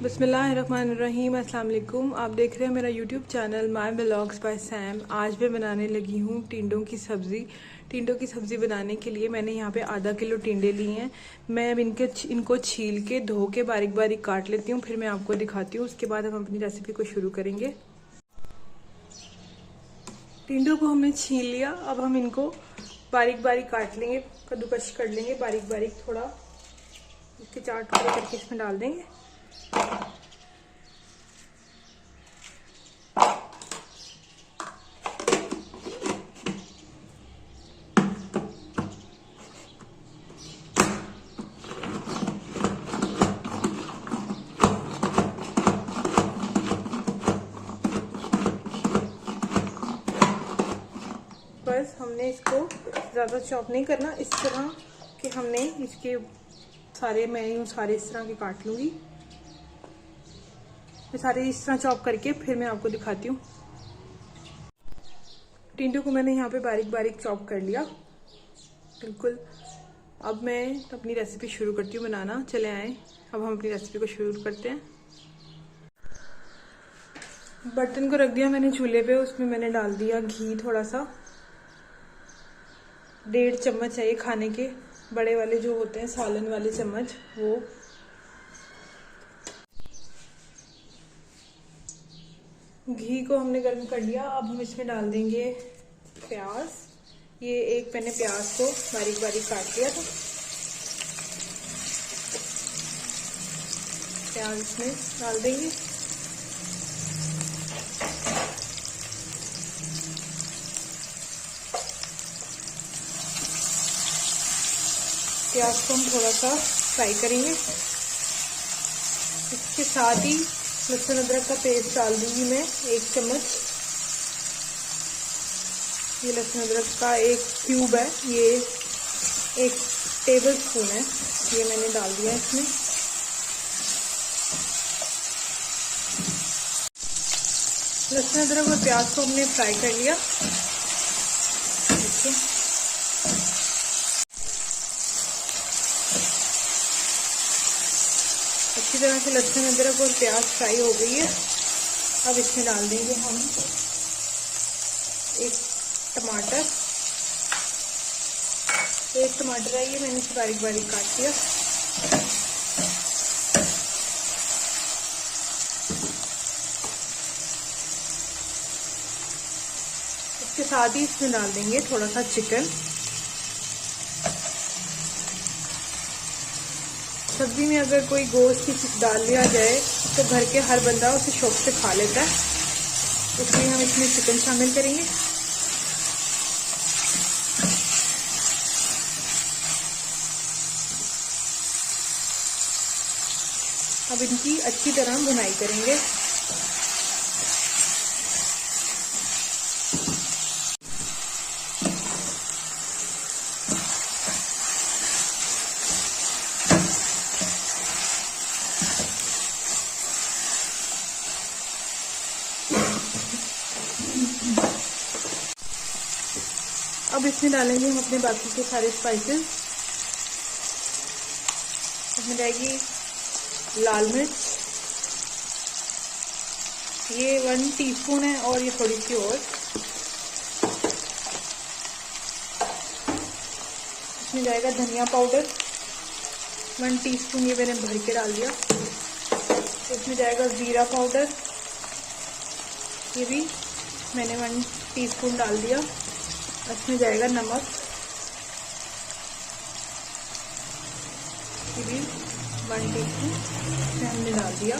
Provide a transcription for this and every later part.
बिस्मिल्लाहिर्रहमानिर्रहीम। अस्सलाम वालेकुम। आप देख रहे हैं मेरा YouTube channel my vlogs by Sam. आज मैं बनाने लगी हूँ टिंडों की सब्ज़ी। टिंडों की सब्ज़ी बनाने के लिए मैंने यहाँ पे आधा किलो टिंडे लिए हैं। मैं अब इनको छील के धो के बारीक बारीक काट लेती हूँ, फिर मैं आपको दिखाती हूँ। उसके बाद हम अपनी रेसिपी को शुरू करेंगे। टिंडों को हमने छील लिया, अब हम इनको बारीक बारीक काट लेंगे, कद्दूकश कर लेंगे बारीक बारीक। थोड़ा इसके 4 टुकड़े करके इसमें डाल देंगे। बस हमने इसको ज़्यादा चॉप नहीं करना, इस तरह कि हमने इसके सारे, मैं यूँ सारे इस तरह के काट लूँगी। मैं सारे इस तरह चॉप करके फिर मैं आपको दिखाती हूँ। टिंडों को मैंने यहाँ पे बारीक बारीक चॉप कर लिया बिल्कुल। अब मैं अपनी रेसिपी शुरू करती हूँ बनाना। चले आए, अब हम अपनी रेसिपी को शुरू करते हैं। बर्तन को रख दिया मैंने चूल्हे पे, उसमें मैंने डाल दिया घी थोड़ा सा। 1.5 चम्मच है ये खाने के बड़े वाले जो होते हैं, सालन वाले चम्मच, वो। घी को हमने गर्म कर लिया। अब हम इसमें डाल देंगे प्याज। ये एक मैंने प्याज को बारीक बारीक काट लिया था। प्याज इसमें डाल देंगे। प्याज को हम थोड़ा सा फ्राई करेंगे। इसके साथ ही लहसुन अदरक का पेस्ट डाल दूंगी मैं 1 चम्मच। ये लहसुन अदरक का एक क्यूब है, ये 1 टेबल स्पून है, ये मैंने डाल दिया इसमें। लहसुन अदरक और प्याज को हमने फ्राई कर लिया। देखिए अच्छी तरह से लहसुन अदरक और प्याज फ्राई हो गई है। अब इसमें डाल देंगे हम 1 टमाटर। 1 टमाटर है ये, मैंने इसे बारीक बारीक काट दिया। इसके साथ ही इसमें डाल देंगे थोड़ा सा चिकन। सब्जी में अगर कोई गोश्त की चीज डाल लिया जाए तो घर के हर बंदा उसे शौक से खा लेता है, इसलिए हम इसमें चिकन शामिल करेंगे। अब इनकी अच्छी तरह भुनाई करेंगे। अब इसमें डालेंगे हम अपने बाकी के सारे स्पाइसेस। इसमें जाएगी लाल मिर्च, ये 1 टीस्पून है, और ये थोड़ी सी और। इसमें जाएगा धनिया पाउडर 1 टीस्पून, ये मैंने भर के डाल दिया। इसमें जाएगा जीरा पाउडर, ये भी मैंने 1 टीस्पून डाल दिया। इसमें जाएगा नमक, ये भी 1 टीस्पून इसमें हमने डाल दिया।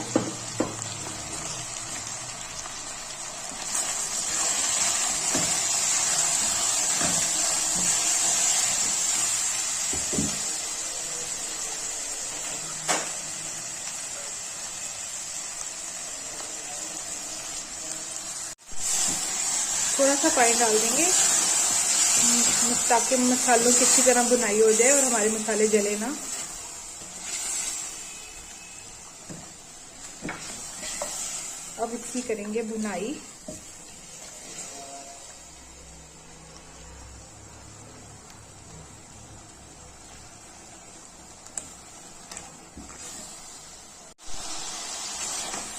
थोड़ा सा पानी डाल देंगे ताकि मसालों की अच्छी तरह भुनाई हो जाए और हमारे मसाले जले ना। अब इसकी करेंगे भुनाई।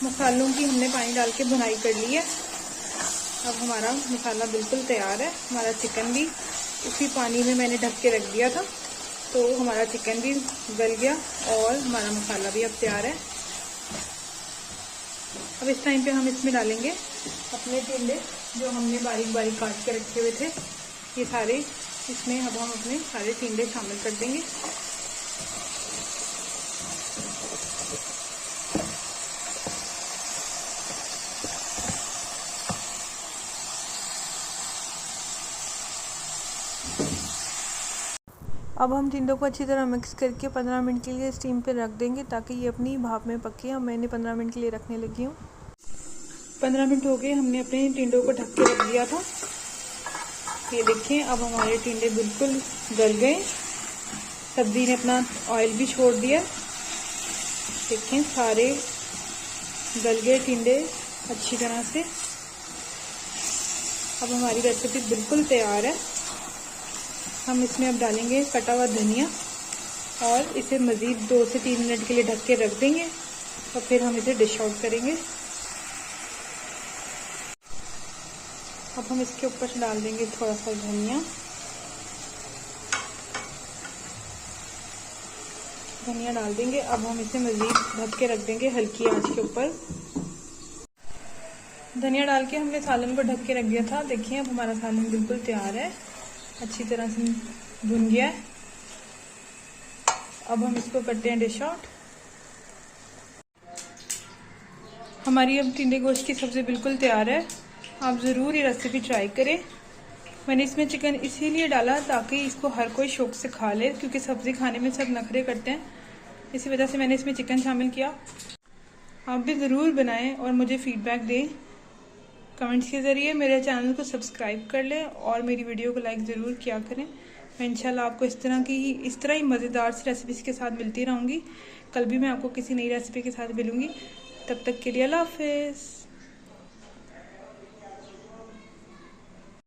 मसालों की हमने पानी डाल के भुनाई कर ली है। अब हमारा मसाला बिल्कुल तैयार है। हमारा चिकन भी उसी पानी में मैंने ढक के रख दिया था, तो हमारा चिकन भी गल गया और हमारा मसाला भी अब तैयार है। अब इस टाइम पे हम इसमें डालेंगे अपने टिंडे जो हमने बारीक बारीक काट के रखे हुए थे। ये सारे इसमें अब हम अपने सारे टिंडे शामिल कर देंगे। अब हम टिंडों को अच्छी तरह मिक्स करके 15 मिनट के लिए स्टीम पे रख देंगे ताकि ये अपनी भाप में पके। अब मैंने 15 मिनट के लिए रखने लगी हूँ। 15 मिनट हो गए, हमने अपने टिंडों को ढक के रख दिया था। ये देखिए अब हमारे टिंडे बिल्कुल गल गए। सब्जी ने अपना ऑयल भी छोड़ दिया। देखें सारे गल गए टिंडे अच्छी तरह से। अब हमारी रेसिपी बिल्कुल तैयार है। हम इसमें अब डालेंगे कटा हुआ धनिया और इसे मज़ीद 2 से 3 मिनट के लिए ढक के रख देंगे और फिर हम इसे डिश आउट करेंगे। अब हम इसके ऊपर से डाल देंगे थोड़ा सा धनिया डाल देंगे। अब हम इसे मज़ीद ढक के रख देंगे हल्की आंच के ऊपर। धनिया डाल के हमने सालन को ढक के रख दिया था। देखिए अब हमारा सालन बिल्कुल तैयार है, अच्छी तरह से भुन गया है। अब हम इसको करते हैं डिश आउट। हमारी अब टिंडे गोश्त की सब्ज़ी बिल्कुल तैयार है। आप ज़रूर ये रेसिपी ट्राई करें। मैंने इसमें चिकन इसीलिए डाला ताकि इसको हर कोई शौक से खा ले, क्योंकि सब्ज़ी खाने में सब नखरे करते हैं, इसी वजह से मैंने इसमें चिकन शामिल किया। आप भी ज़रूर बनाएं और मुझे फ़ीडबैक दें कमेंट्स के ज़रिए। मेरे चैनल को सब्सक्राइब कर लें और मेरी वीडियो को लाइक ज़रूर किया करें। मैं इंशाल्लाह आपको इस तरह ही मज़ेदार सी रेसिपीज़ के साथ मिलती रहूँगी। कल भी मैं आपको किसी नई रेसिपी के साथ मिलूँगी। तब तक के लिए अल्लाह हाफ़िज़।